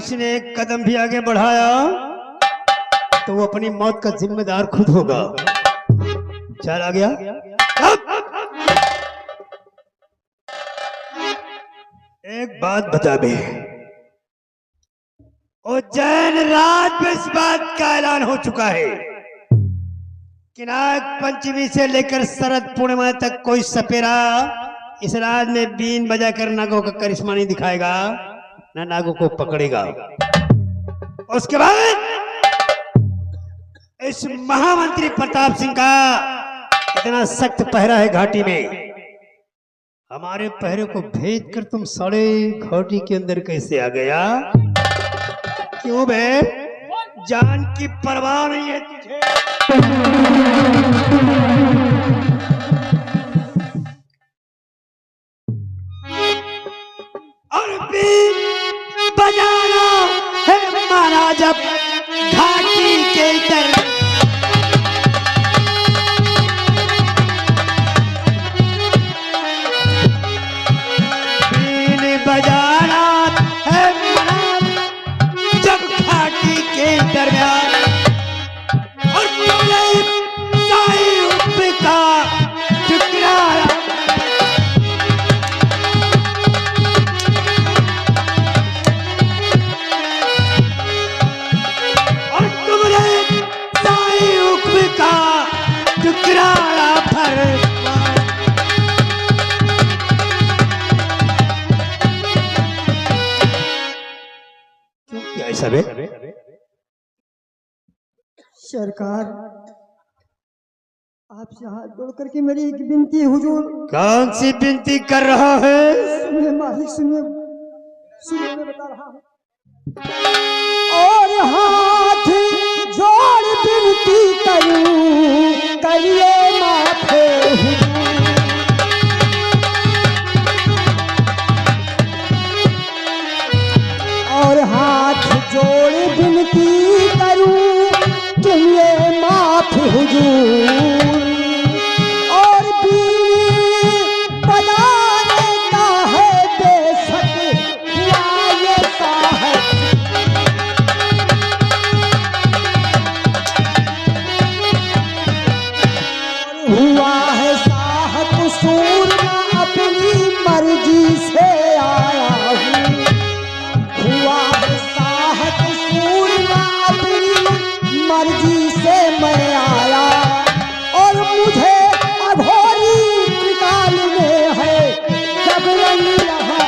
किसी ने एक कदम भी आगे बढ़ाया तो वो अपनी मौत का जिम्मेदार खुद होगा। चल आ गया। एक बात बता दे, उज्जैन राज में इस बात का ऐलान हो चुका है कि नाग पंचमी से लेकर शरद पूर्णिमा तक कोई सपेरा इस राज में बीन बजाकर नागों का करिश्मा नहीं दिखाएगा, ना नागों को पकड़ेगा। उसके बाद इस महामंत्री प्रताप सिंह का इतना सख्त पहरा है घाटी में, हमारे पहरे को भेद कर तुम सारे घाटी के अंदर कैसे आ गया? क्यों बे? जान की परवाह नहीं है तुझे? और बीन बजाना है माना जब घाटी के इधर बीन बजाना है माना जब घाटी के दरमियान और तुमने साई उप का ठुकराया। सरकार, आपसे हाथ जोड़ करके मेरी एक विनती है हुजूर। कौन सी विनती कर रहा है? सुनिए मालिक, सुनिए सुनिए, मैं बता रहा हूँ। और हाथ जोड़ विनती करूं, करिए माथे हुजूर। और हाथ जोड़ विनती करूं, तुम ये माफ हुजूर। और बीन बजाने का है बेशक हुआ ये साहब, हुआ है साहब कसूर, मैं अपनी मर्जी से आया हूँ। हुआ है साहब कसूर, मैं अपनी मर्जी से मैं आया। और मुझे अघोरी त्रिकाल में है जब रंग रहा।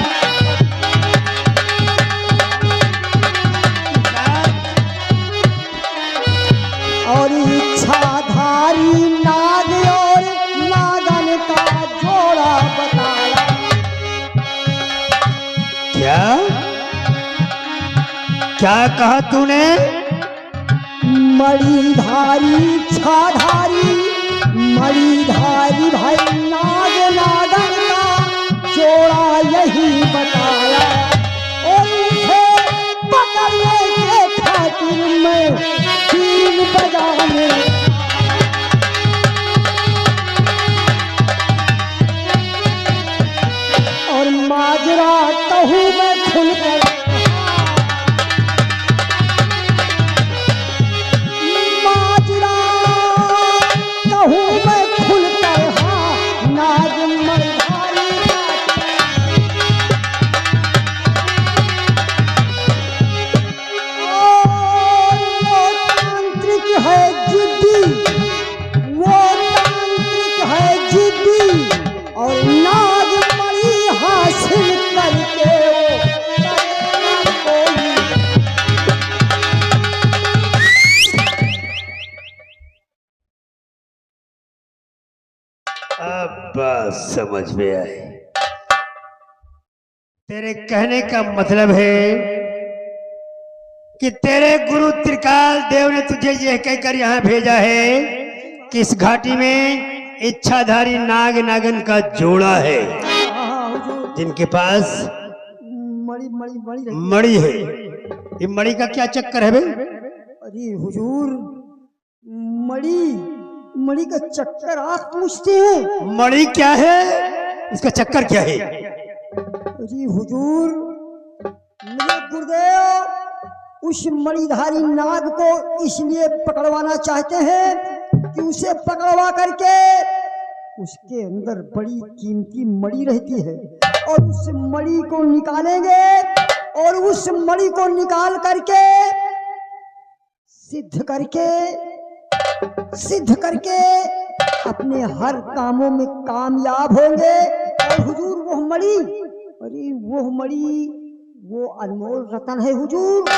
और इच्छाधारी नाग और नागन का जोड़ा बताया। क्या क्या कहा तूने? मणिधारी छाधारी, मणिधारी भाई नाग नागन का जोड़ा यही बताया। और उसे पकड़ने के खातिर मैं बीन बजाने और माजरा कहूँ मैं खुलकर, बस समझ में आए। तेरे कहने का मतलब है कि तेरे गुरु त्रिकाल देव ने तुझे यह कहकर यहाँ भेजा है कि इस घाटी में इच्छाधारी नाग नागन का जोड़ा है जिनके पास मणि मणि मणि मणि है। ये मणि का क्या चक्कर है बे? अरे हुजूर, मणि मणि का चक्कर आप पूछते हैं? मणि क्या है, इसका चक्कर क्या है? अरे हुजूर, मेरे गुरुदेव उस मणिधारी नाग को इसलिए पकड़वाना चाहते हैं कि उसे पकड़वा करके उसके अंदर बड़ी कीमती मणि रहती है और उस मणि को निकालेंगे और उस मणि को निकाल करके सिद्ध करके अपने हर कामों में कामयाब होंगे। और हुजूर वो मणि, अरे वो मणि वो अनमोल रतन है हुजूर,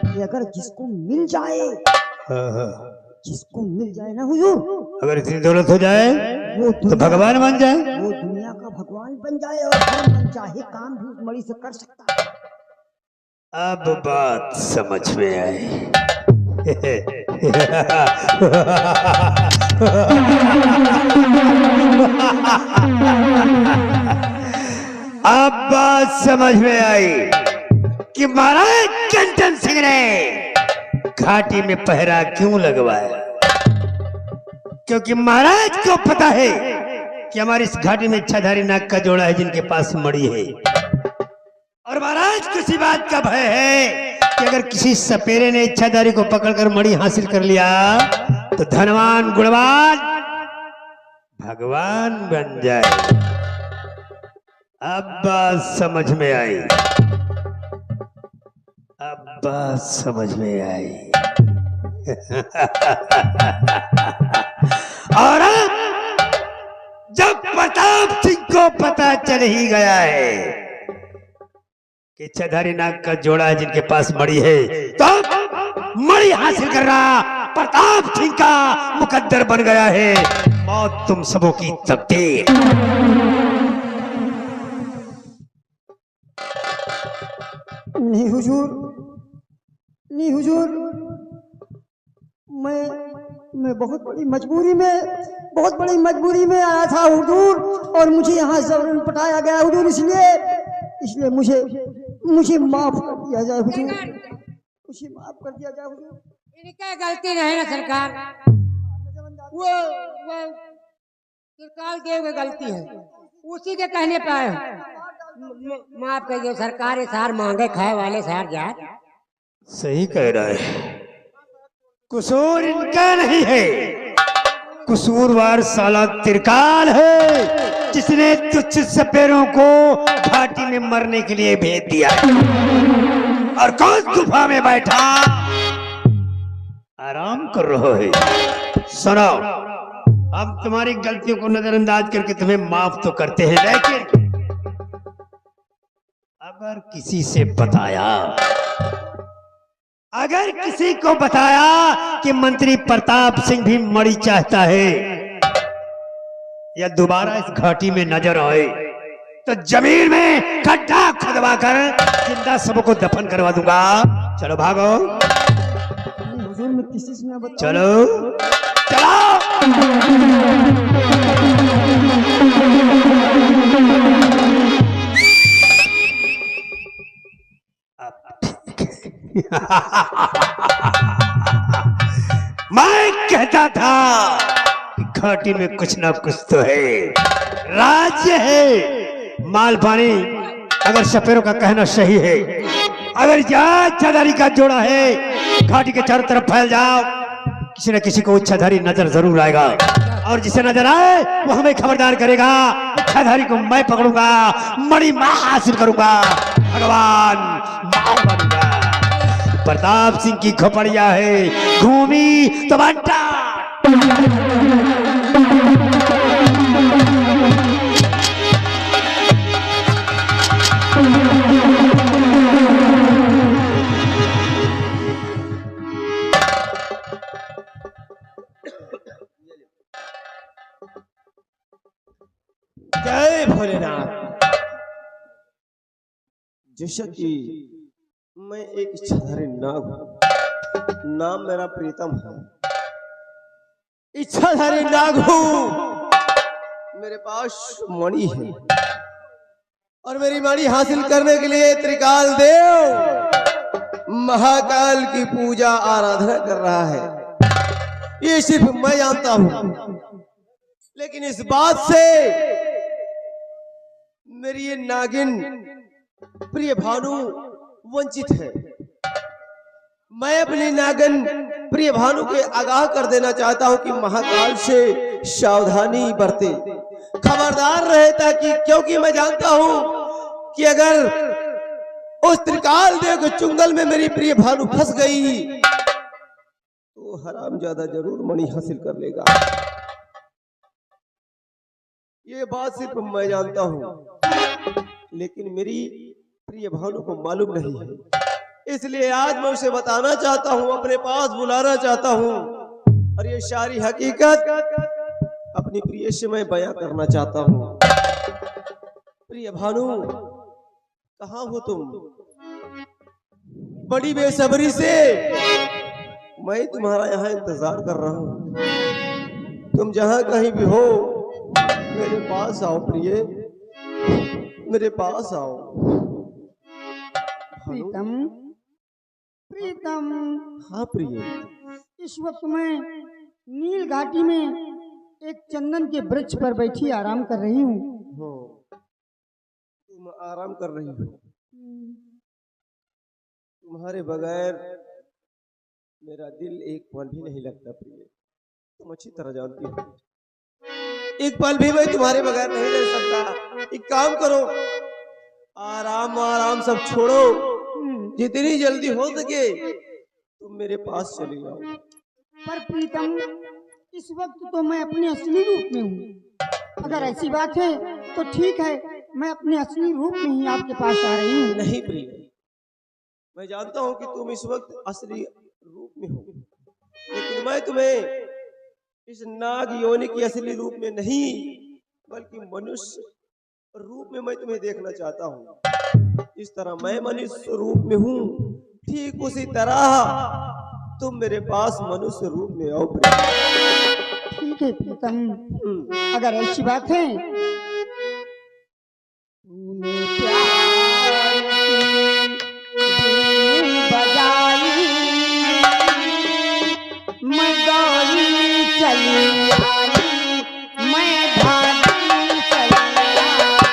ये अगर जिसको मिल जाए, जिसको मिल जाए ना हुजूर, अगर इतनी दौलत हो जाए वो तो भगवान बन जाए, वो दुनिया का भगवान बन जाए और हर मन चाहे काम भी उस मणि से कर सकता है। अब बात समझ में आई। अब बात समझ में आई कि महाराज कंचन सिंह ने घाटी में पहरा क्यों लगवाया, क्योंकि महाराज को पता है कि हमारी इस घाटी में इच्छाधारी नाग का जोड़ा है जिनके पास मणि है। और महाराज को इसी बात का भय है कि अगर किसी सपेरे ने इच्छाधारी को पकड़कर मणि हासिल कर लिया तो धनवान गुणवान भगवान बन जाए। अब बात समझ में आई, अब बात समझ में आई। और अब जब प्रताप सिंह को पता चल ही गया है कि इच्छाधारी नाग का जोड़ा है जिनके पास मणि है, तो मणि हासिल करना प्रताप सिंह का मुकद्दर बन गया है। मौत तुम सबों की तकदीर। नहीं हुजूर, नहीं हुजूर, मैं बहुत बड़ी मजबूरी में आया था हुजूर, और मुझे यहाँ जबरन पटाया गया हुजूर, इसलिए मुझे माफ कर दिया जाए हुजूर, मुझे माफ कर दिया जाए हुजूर। इनका गलती नहीं ना सरकार, वो त्रिकाल देव की गलती है, उसी के कहने पे आए। माफ करिए सरकार, सार मांगे खाए वाले सार जाए। सही कह रहा है, कसूर इनका नहीं है, कसूरवार साला त्रिकाल है जिसने तुच्छ सपेरों को घाटी में मरने के लिए भेज दिया है। और कौन गुफा में बैठा आराम कर रहा है। सुनो, हम तुम्हारी गलतियों को नजरअंदाज करके तुम्हें माफ तो करते हैं, लेकिन अगर किसी को बताया कि मंत्री प्रताप सिंह भी मणि चाहता है या दोबारा इस घाटी में नजर आए, तो जमीन में गड्ढा खुदवा कर जिंदा सबको दफन करवा दूंगा। चलो भागो, हुजूर मैं किसी से ना बताऊं। चलो चलो। मैं कहता था कि घाटी में कुछ ना कुछ तो है, राज्य है, माल पानी। अगर सपेरों का कहना सही है, अगर यहाँ इच्छाधारी का जोड़ा है, घाटी के चारों तरफ फैल जाओ, किसी न किसी को इच्छाधारी नजर जरूर आएगा, और जिसे नजर आए वो हमें खबरदार करेगा। इच्छाधारी को मैं पकड़ूंगा, मणि मैं हासिल करूंगा, भगवान मैं बनूंगा। प्रताप सिंह की खोपड़िया है, घूमी तो बंटा। जय भोलेनाथ। जैसा कि मैं एक इच्छाधारी नाग हूं, नाम मेरा प्रीतम है, इच्छाधारी नाग हूं, मेरे पास मणि है और मेरी मणि हासिल करने के लिए त्रिकाल देव महाकाल की पूजा आराधना कर रहा है। ये सिर्फ मैं जानता हूं, लेकिन इस बात से मेरी ये नागिन प्रिय भानु वंचित है। मैं अपनी नागन प्रिय भानु के आगाह कर देना चाहता हूं कि महाकाल से सावधानी बरते, खबरदार रहे, ताकि क्योंकि मैं जानता हूं कि अगर उस त्रिकाल देव के चुंगल में मेरी प्रिय भानु फंस गई तो हरामजादा जरूर मणि हासिल कर लेगा। ये बात सिर्फ मैं जानता हूं, लेकिन मेरी प्रिय भानु को मालूम नहीं है। इसलिए आज मैं उसे बताना चाहता हूं, अपने पास बुलाना चाहता हूं, और ये सारी हकीकत अपनी प्रिय से मैं बयां करना चाहता हूं। प्रिय भानु, कहाँ हो तुम? बड़ी बेसब्री से मैं तुम्हारा यहाँ इंतजार कर रहा हूं। तुम जहां कहीं भी हो मेरे पास आओ प्रिय, मेरे पास आओ। प्रीतम, प्रीतम। हाँ प्रिय। इस वक्त मैं नील घाटी में एक चंदन के वृक्ष पर बैठी आराम कर रही हूँ। तुम आराम कर रही हो? तुम्हारे बगैर मेरा दिल एक पल भी नहीं लगता प्रिय, तुम अच्छी तरह जानती हो। एक पल भी मैं तुम्हारे बगैर नहीं रह सकता। एक काम करो, आराम आराम सब छोड़ो, जितनी जल्दी हो सके तुम मेरे पास चली जाओ। पर प्रीतम, इस वक्त तो मैं अपने असली रूप में हूँ। अगर ऐसी बात है तो ठीक है, मैं अपने असली रूप में ही आपके पास आ रही हूँ। नहीं प्रिय, मैं जानता हूँ कि तुम इस वक्त असली रूप में हो, लेकिन मैं तुम्हें इस नाग योनि की असली रूप में नहीं, बल्कि मनुष्य रूप में मैं तुम्हें देखना चाहता हूँ। इस तरह मैं मनुष्य रूप में हूँ, ठीक उसी तरह तुम मेरे पास मनुष्य रूप में आओ। ठीक है प्रीतम, अगर ऐसी बात है। तूने प्यार की बजाई, मैं दौड़ी चली आई, मैं भागी चली आई।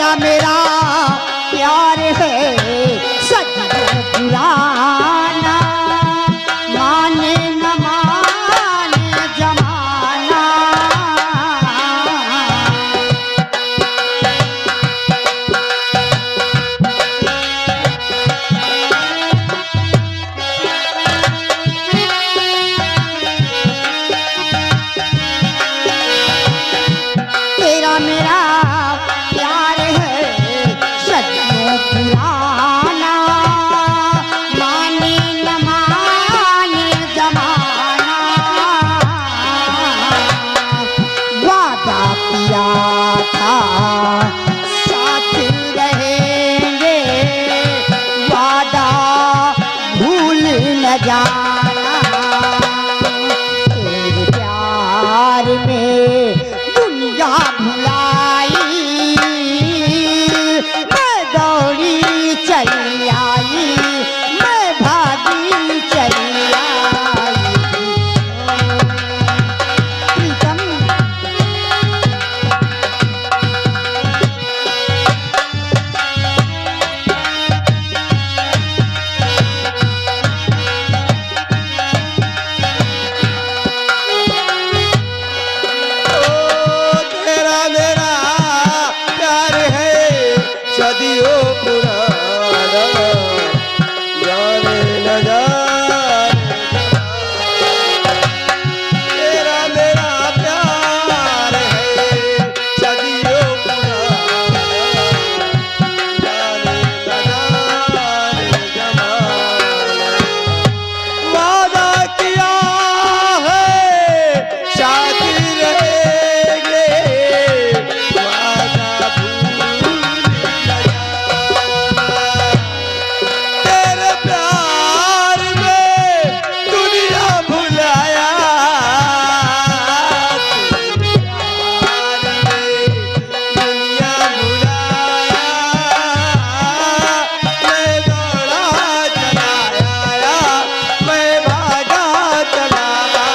तेरा मेरा प्यार है सदियों पुराना, माने न माने जमाना। तेरा मेरा प्यार है सदियों पुराना, माने न माने जमाना। वादा किया था साथ रहेंगे, वादा भूल न जाना। तेरे प्यार में दुनिया भुलाई, मैं दौड़ी चली आई, मैं भागी चली आई। प्रीतम ओ तेरा मेरा प्यार है सदियों पुराना, जाने न जाने तेरा मेरा प्यार है सदियों पुराना, जाने न जाने जमाना। वादा किया है साथ रहेंगे, वादा भूल न जाना। तेरे प्यार में दुनिया भुलाया, तेरे प्यार में दुनिया भुलाया। मैं दौड़ा चला आया, मैं भागा चला आया।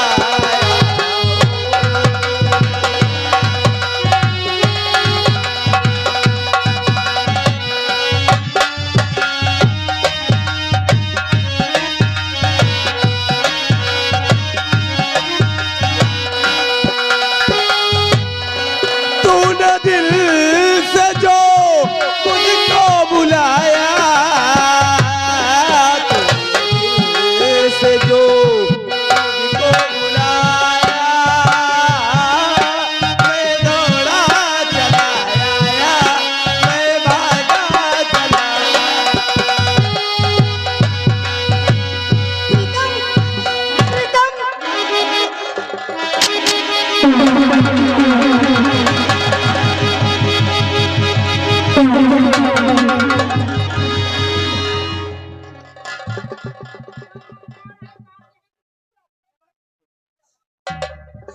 तूने दिल से जो मुझको बुलाया, तूने दिल से जो मुझको बुलाया, मैं दौड़ा चला आया, मैं भागा चला आया।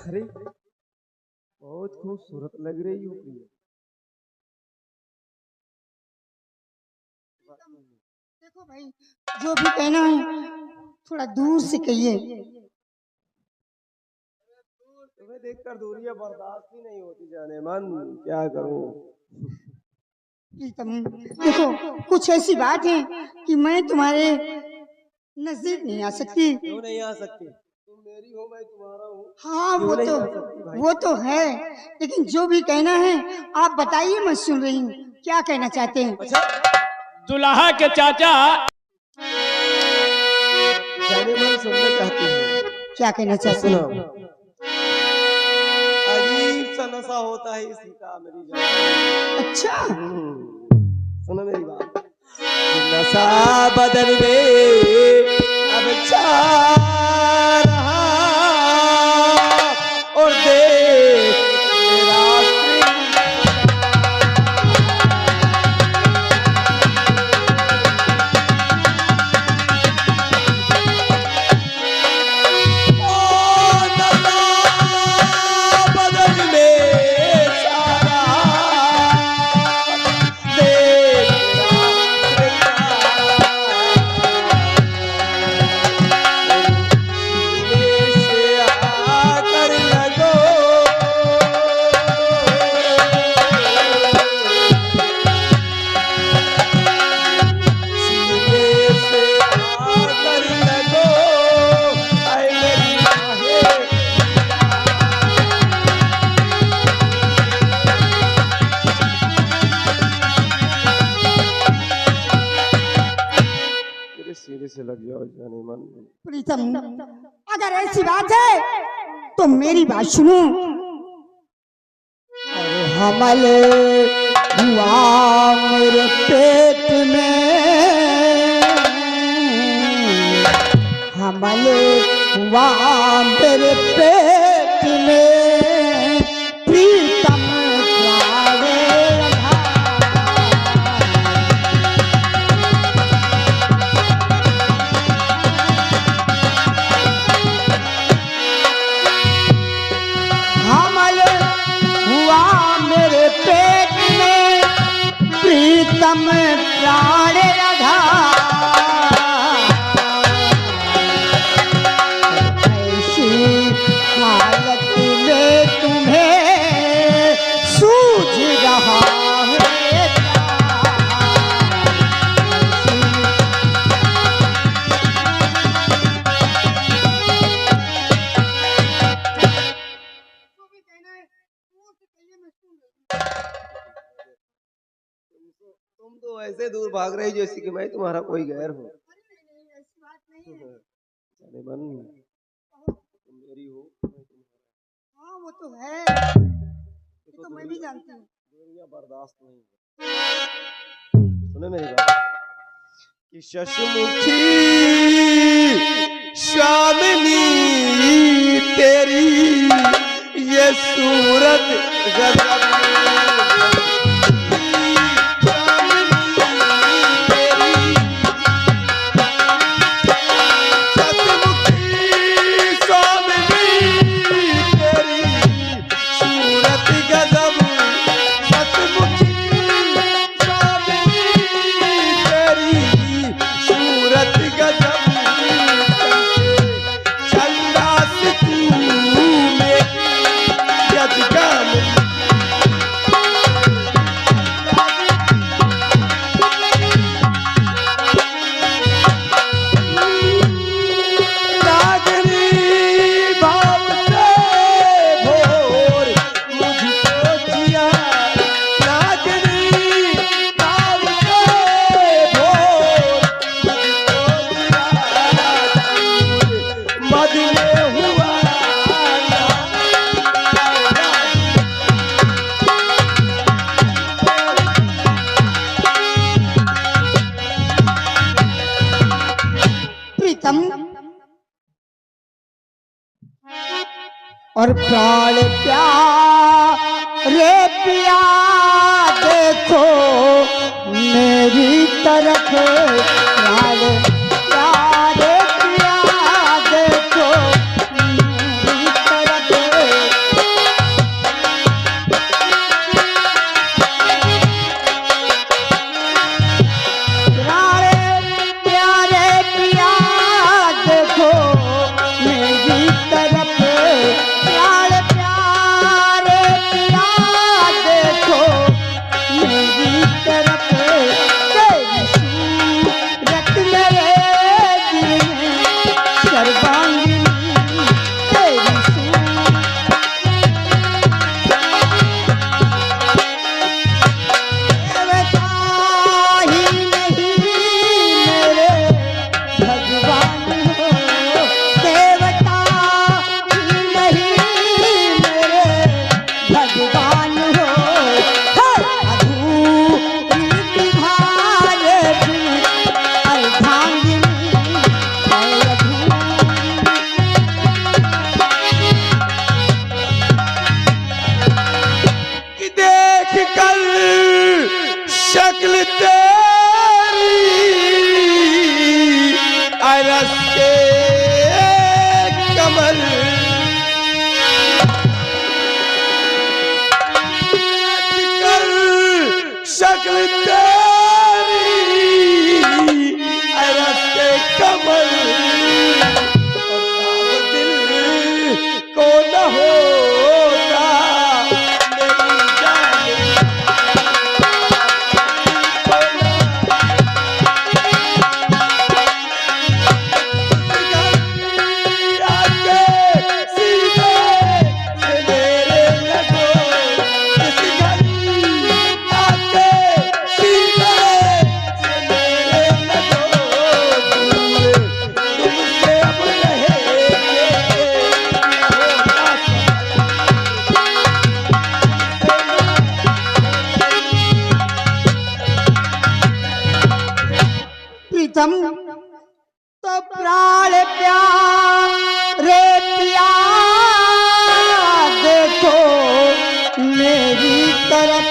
अरे बहुत खूबसूरत लग रही हो प्रिया। देखो भाई, जो भी कहना है थोड़ा दूर से कहिए। तुम्हें देखकर दूरियां बर्दाश्त ही नहीं होती जाने मन, क्या करूं। प्रीतम देखो, कुछ ऐसी बात है कि मैं तुम्हारे नजदीक नहीं आ सकती। क्यों नहीं आ सकती? तुम मेरी हो, मैं तुम्हारा हूँ। हाँ क्यों नहीं आ सकती भाई? वो तो है, लेकिन जो भी कहना है आप बताइए, मैं सुन रही हूँ। क्या कहना चाहते हैं? अच्छा दुल्हा के चाचा जाने मन सुनना चाहती हूँ। क्या कहना चाहते सुनो, हैं? अजीब सा नशा होता है इसी का मेरी जान। अच्छा, सुनो मेरी बात। नशा बदन में अब छा रहा, और देख तेरा बदन में छा रहा, देख तेरा प्रीतम, अगर ऐसी बात है तो मेरी बात सुनो। अरे हमल हुआ मेरे पेट में, हमल हुआ मेरे पेट में, प्रीतम प्रीतम प्राण राधा, ऐसी हालत में तुम्हें सूझ रहा है तुम तो ऐसे दूर भाग रही जैसे कि मैं तुम्हारा कोई गैर हूँ। जाने मन तुम मेरी हो, मैं तुम्हारा। हाँ वो तो है, ये तो मैं भी जानती हूँ। दुनिया बर्दाश्त नहीं। सुने मेरी बात कि शशमुखी शामिनी तेरी ये सूरत गजब, और प्राण प्यारे पिया देखो मेरी तरफ, प्राण प्यारे पिया देखो मेरी तरफ, प्राण प्यारे पिया देखो मेरी तरफ, प्राण प्यारे पिया देखो मेरी तरफ, तेरी सूरत मेरे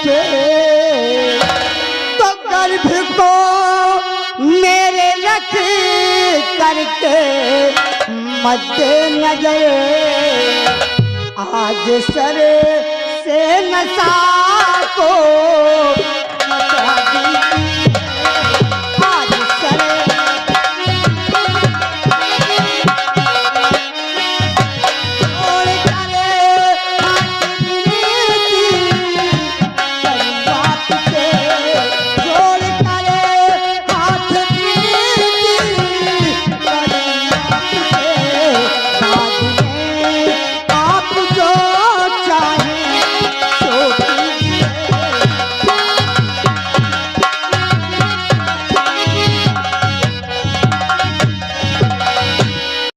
के तो गर्भ को मेरे रख करके मद्दे नजर आज सर से नशा को मचा दी।